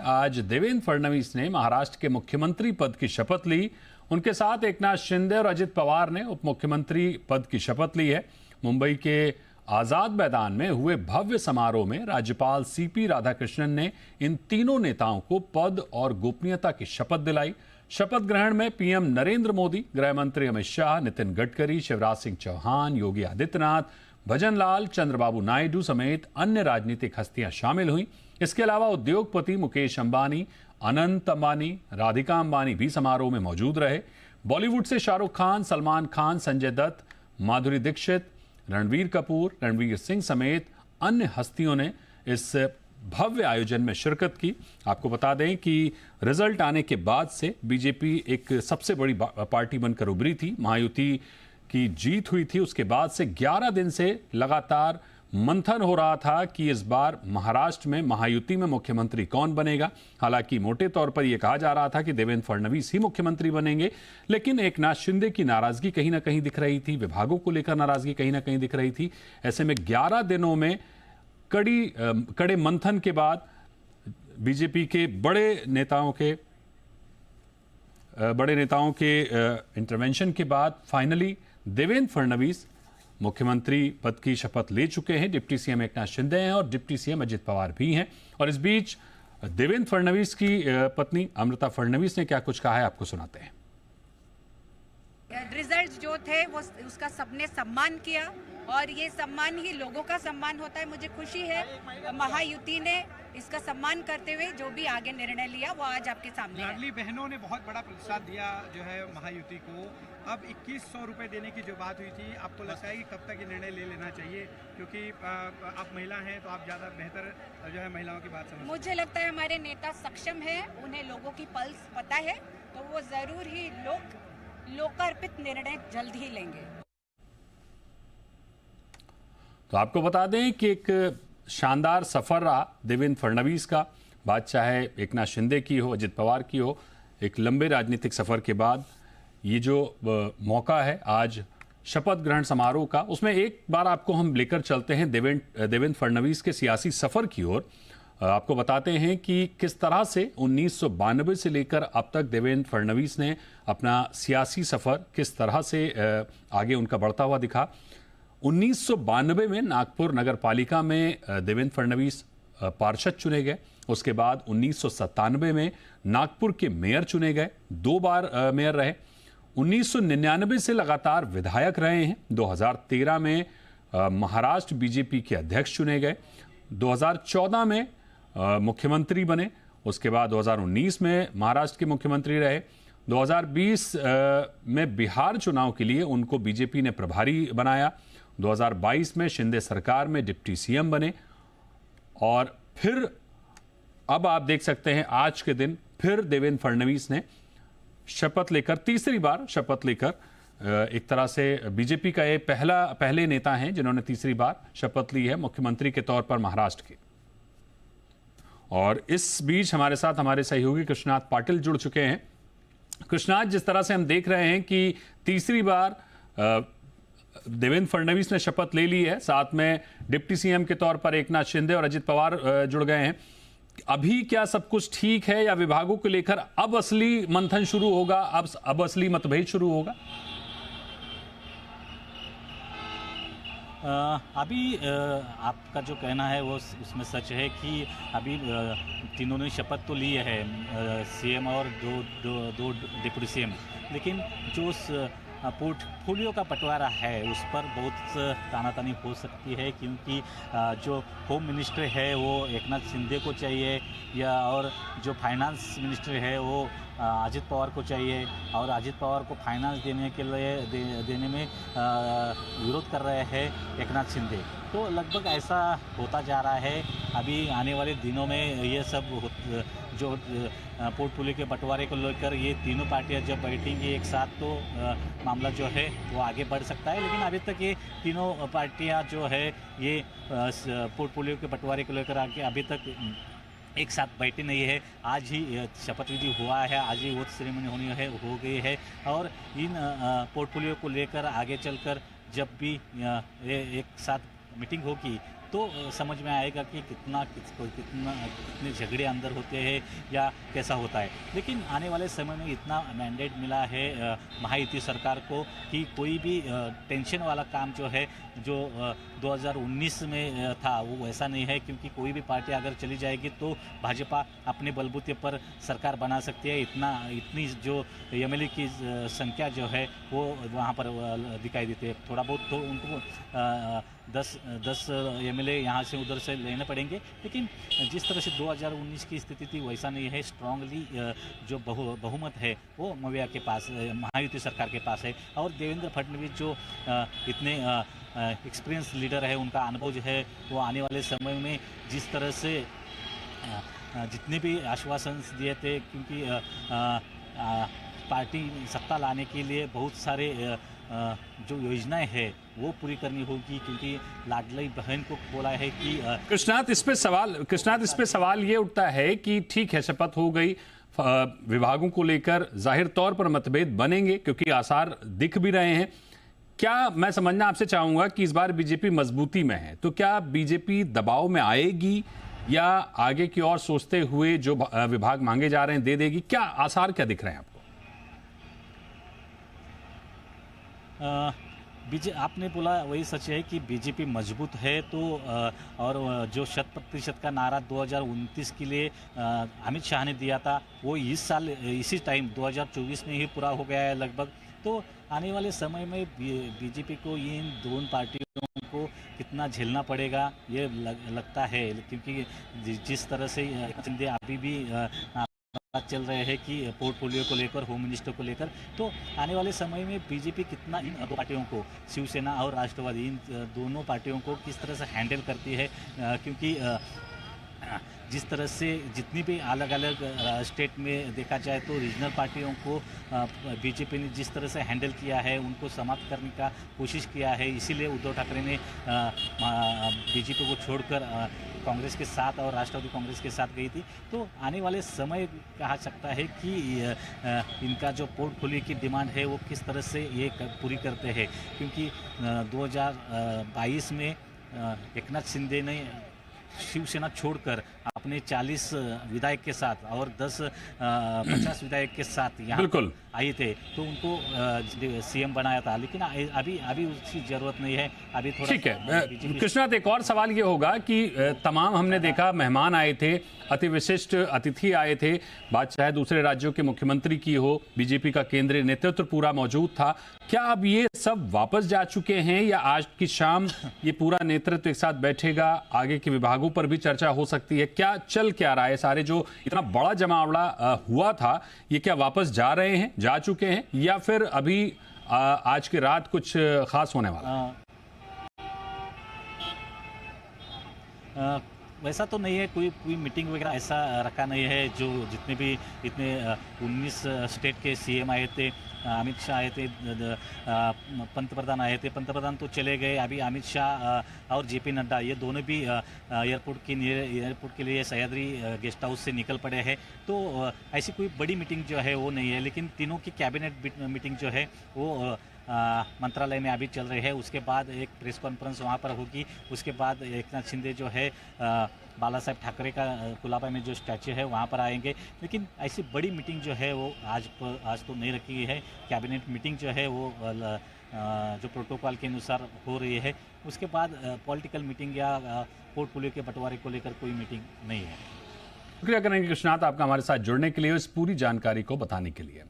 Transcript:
आज देवेंद्र फडणवीस ने महाराष्ट्र के मुख्यमंत्री पद की शपथ ली। उनके साथ एकनाथ शिंदे और अजित पवार ने उप मुख्यमंत्री पद की शपथ ली है। मुंबई के आजाद मैदान में हुए भव्य समारोह में राज्यपाल सीपी राधाकृष्णन ने इन तीनों नेताओं को पद और गोपनीयता की शपथ दिलाई। शपथ ग्रहण में पीएम नरेंद्र मोदी, गृह मंत्री अमित शाह, नितिन गडकरी, शिवराज सिंह चौहान, योगी आदित्यनाथ, भजनलाल, चंद्रबाबू नायडू समेत अन्य राजनीतिक हस्तियां शामिल हुई। इसके अलावा उद्योगपति मुकेश अंबानी, अनंत अंबानी, राधिका अंबानी भी समारोह में मौजूद रहे। बॉलीवुड से शाहरुख खान, सलमान खान, संजय दत्त, माधुरी दीक्षित, रणवीर कपूर, रणवीर सिंह समेत अन्य हस्तियों ने इस भव्य आयोजन में शिरकत की। आपको बता दें कि रिजल्ट आने के बाद से बीजेपी एक सबसे बड़ी पार्टी बनकर उभरी थी। महायुति की जीत हुई थी। उसके बाद से 11 दिन से लगातार मंथन हो रहा था कि इस बार महाराष्ट्र में महायुति में मुख्यमंत्री कौन बनेगा। हालांकि मोटे तौर पर यह कहा जा रहा था कि देवेंद्र फडणवीस ही मुख्यमंत्री बनेंगे, लेकिन एकनाथ शिंदे की नाराजगी कहीं ना कहीं दिख रही थी, विभागों को लेकर नाराजगी कहीं ना कहीं दिख रही थी। ऐसे में 11 दिनों में कड़े मंथन के बाद बीजेपी के बड़े नेताओं के इंटरवेंशन के बाद फाइनली देवेंद्र फडणवीस मुख्यमंत्री पद की शपथ ले चुके हैं। डिप्टी सीएम एकनाथ शिंदे हैं और डिप्टी सीएम अजित पवार भी हैं। और इस बीच देवेंद्र फडणवीस की पत्नी अमृता फडणवीस ने क्या कुछ कहा है, आपको सुनाते हैं। रिजल्ट जो थे वो उसका सबने सम्मान किया और ये सम्मान ही लोगों का सम्मान होता है। मुझे खुशी है महायुति ने इसका सम्मान करते हुए जो भी आगे निर्णय लिया वो आज आपके सामने है। लाडली बहनों ने बहुत बड़ा प्रतिसाद दिया जो है महायुति को। अब 2100 रुपए देने की जो बात हुई थी, आपको लगता है कि कब तक ये निर्णय ले लेना चाहिए, क्योंकि आप महिला हैं तो आप ज़्यादा बेहतर जो है महिलाओं की बात समझ। मुझे लगता है हमारे नेता सक्षम है, उन्हें लोगों की पल्स पता है, तो वो जरूर ही लोकार्पित निर्णय जल्द ही लेंगे। तो आपको बता दें कि एक शानदार सफर रहा देवेंद्र फडणवीस का। बात चाहे एकनाथ शिंदे की हो, अजित पवार की हो, एक लंबे राजनीतिक सफर के बाद ये जो मौका है आज शपथ ग्रहण समारोह का, उसमें एक बार आपको हम लेकर चलते हैं देवेंद्र फडणवीस के सियासी सफर की ओर। आपको बताते हैं कि किस तरह से 1992 से लेकर अब तक देवेंद्र फडणवीस ने अपना सियासी सफर किस तरह से आगे उनका बढ़ता हुआ दिखा। 1992 में नागपुर नगर पालिका में देवेंद्र फडणवीस पार्षद चुने गए। उसके बाद 1997 में नागपुर के मेयर चुने गए, 2 बार मेयर रहे। 1999 से लगातार विधायक रहे हैं। 2013 में महाराष्ट्र बीजेपी के अध्यक्ष चुने गए। 2014 में मुख्यमंत्री बने। उसके बाद 2019 में महाराष्ट्र के मुख्यमंत्री रहे। 2020 में बिहार चुनाव के लिए उनको बीजेपी ने प्रभारी बनाया। 2022 में शिंदे सरकार में डिप्टी सीएम बने और फिर अब आप देख सकते हैं आज के दिन फिर देवेंद्र फडणवीस ने शपथ लेकर, तीसरी बार शपथ लेकर, एक तरह से बीजेपी का ये पहले नेता हैं जिन्होंने तीसरी बार शपथ ली है मुख्यमंत्री के तौर पर महाराष्ट्र के। और इस बीच हमारे साथ हमारे सहयोगी कृष्णनाथ पाटिल जुड़ चुके हैं। कृष्णनाथ, जिस तरह से हम देख रहे हैं कि तीसरी बार देवेंद्र फडणवीस ने शपथ ले ली है, साथ में डिप्टी सीएम के तौर पर एकनाथ शिंदे और अजित पवार जुड़ गए हैं। अभी क्या सब कुछ ठीक है या विभागों को लेकर अब असली मंथन शुरू होगा, अब असली मतभेद शुरू होगा? अभी आपका जो कहना है वो उसमें सच है कि अभी तीनों ने शपथ तो ली है, सीएम और दो डिप्टी सीएम, लेकिन जो पोर्टफोलियो का बंटवारा है उस पर बहुत तानातानी हो सकती है, क्योंकि जो होम मिनिस्टर है वो एकनाथ शिंदे को चाहिए या और जो फाइनेंस मिनिस्टर है वो अजित पवार को चाहिए, और अजित पवार को फाइनेंस देने के लिए देने में विरोध कर रहे हैं एकनाथ शिंदे। तो लगभग ऐसा होता जा रहा है। अभी आने वाले दिनों में ये सब जो पोर्टफोलियो के बंटवारे को लेकर ये तीनों पार्टियां जब बैठेंगी एक साथ तो मामला जो है वो आगे बढ़ सकता है। लेकिन अभी तक ये तीनों पार्टियां जो है ये पोर्टफोलियो के बंटवारे को लेकर आगे अभी तक एक साथ बैठे नहीं है। आज ही शपथ विधि हुआ है, आज ही वोट सेरेमनी हो गई है और इन पोर्टफोलियो को लेकर आगे चलकर जब भी एक साथ मीटिंग होगी तो समझ में आएगा कि कितने झगड़े अंदर होते हैं या कैसा होता है। लेकिन आने वाले समय में इतना मैंडेट मिला है महायुति सरकार को कि कोई भी टेंशन वाला काम जो है जो 2019 में था वो वैसा नहीं है, क्योंकि कोई भी पार्टी अगर चली जाएगी तो भाजपा अपने बलबूते पर सरकार बना सकती है। इतनी जो एमएलए की संख्या जो है वो वहाँ पर दिखाई देती है। थोड़ा बहुत तो उनको 10 एमएलए यहाँ से उधर से लेने पड़ेंगे, लेकिन जिस तरह से 2019 की स्थिति थी वैसा नहीं है। स्ट्रांगली जो बहुमत है वो मविया के पास, महायुति सरकार के पास है। और देवेंद्र फडणवीस जो इतने एक्सपीरियंस लीडर है, उनका अनुभव जो है वो आने वाले समय में जिस तरह से जितने भी आश्वासन दिए थे, क्योंकि पार्टी सत्ता लाने के लिए बहुत सारे जो योजनाएं हैं वो पूरी करनी होगी, क्योंकि लाडली बहन को बोला है कि कृष्णात इस पे सवाल ये उठता है कि ठीक है, शपथ हो गई, विभागों को लेकर जाहिर तौर पर मतभेद बनेंगे क्योंकि आसार दिख भी रहे हैं। क्या मैं समझना आपसे चाहूंगा कि इस बार बीजेपी मजबूती में है, तो क्या बीजेपी दबाव में आएगी या आगे की ओर सोचते हुए जो विभाग मांगे जा रहे हैं दे देगी? क्या आसार क्या दिख रहे हैं आपको? आपने बोला वही सच है कि बीजेपी मजबूत है। तो और जो 100% का नारा 2029 के लिए अमित शाह ने दिया था वो इस साल इसी टाइम 2024 में ही पूरा हो गया है लगभग। तो आने वाले समय में बीजेपी को इन दोनों पार्टियों को कितना झेलना पड़ेगा ये लगता है, क्योंकि जिस तरह से शिंदे अभी भी बात चल रहे हैं कि पोर्टफोलियो को लेकर, होम मिनिस्टर को लेकर, तो आने वाले समय में बीजेपी कितना इन दो पार्टियों को, शिवसेना और राष्ट्रवादी, इन दोनों पार्टियों को किस तरह से हैंडल करती है। क्योंकि जिस तरह से जितनी भी अलग अलग स्टेट में देखा जाए तो रीजनल पार्टियों को बीजेपी ने जिस तरह से हैंडल किया है, उनको समाप्त करने का कोशिश किया है। इसीलिए उद्धव ठाकरे ने बीजेपी को छोड़कर कांग्रेस के साथ और राष्ट्रवादी कांग्रेस के साथ गई थी। तो आने वाले समय कहा सकता है कि इनका जो पोर्टफोलियो की डिमांड है वो किस तरह से ये पूरी करते हैं, क्योंकि 2022 में एकनाथ शिंदे ने शिवसेना छोड़कर अपने 40 विधायक के साथ और 50 विधायक के साथ यहाँ बिल्कुल आए थे, तो उनको सीएम बनाया था। लेकिन अभी उसकी जरूरत नहीं है। अभी थोड़ा ठीक है। कृष्णात, एक और सवाल ये होगा कि तमाम हमने देखा मेहमान आए थे, अति विशिष्ट अतिथि आए थे, बात चाहे दूसरे राज्यों के मुख्यमंत्री की हो, बीजेपी का केंद्रीय नेतृत्व पूरा मौजूद था। क्या अब ये सब वापस जा चुके हैं या आज की शाम ये पूरा नेतृत्व एक साथ बैठेगा, आगे के विभागों पर भी चर्चा हो सकती है? क्या चल क्या रहा है? सारे जो इतना बड़ा जमावड़ा हुआ था ये क्या वापस जा रहे हैं, जा चुके हैं, या फिर अभी आज की रात कुछ खास होने वाला? वैसा तो नहीं है, कोई मीटिंग वगैरह ऐसा रखा नहीं है। जो जितने भी इतने 19 स्टेट के सीएम आए थे, अमित शाह आए थे, पंतप्रधान आए थे, पंतप्रधान तो चले गए। अभी अमित शाह और जेपी नड्डा ये दोनों भी एयरपोर्ट के लिए सह्याद्री गेस्ट हाउस से निकल पड़े हैं। तो ऐसी कोई बड़ी मीटिंग जो है वो नहीं है, लेकिन तीनों की कैबिनेट मीटिंग जो है वो मंत्रालय में अभी चल रही है। उसके बाद एक प्रेस कॉन्फ्रेंस वहाँ पर होगी। उसके बाद एकनाथ शिंदे जो है बाला साहेब ठाकरे का कुलाबा में जो स्टैच्यू है वहाँ पर आएंगे। लेकिन ऐसी बड़ी मीटिंग जो है वो आज तो नहीं रखी गई है। कैबिनेट मीटिंग जो है वो जो प्रोटोकॉल के अनुसार हो रही है। उसके बाद पॉलिटिकल मीटिंग या पोर्टफोलियो के बंटवारे को लेकर कोई मीटिंग नहीं है। शुक्रिया करेंगे कृष्णात आपका हमारे साथ जुड़ने के लिए, इस पूरी जानकारी को बताने के लिए।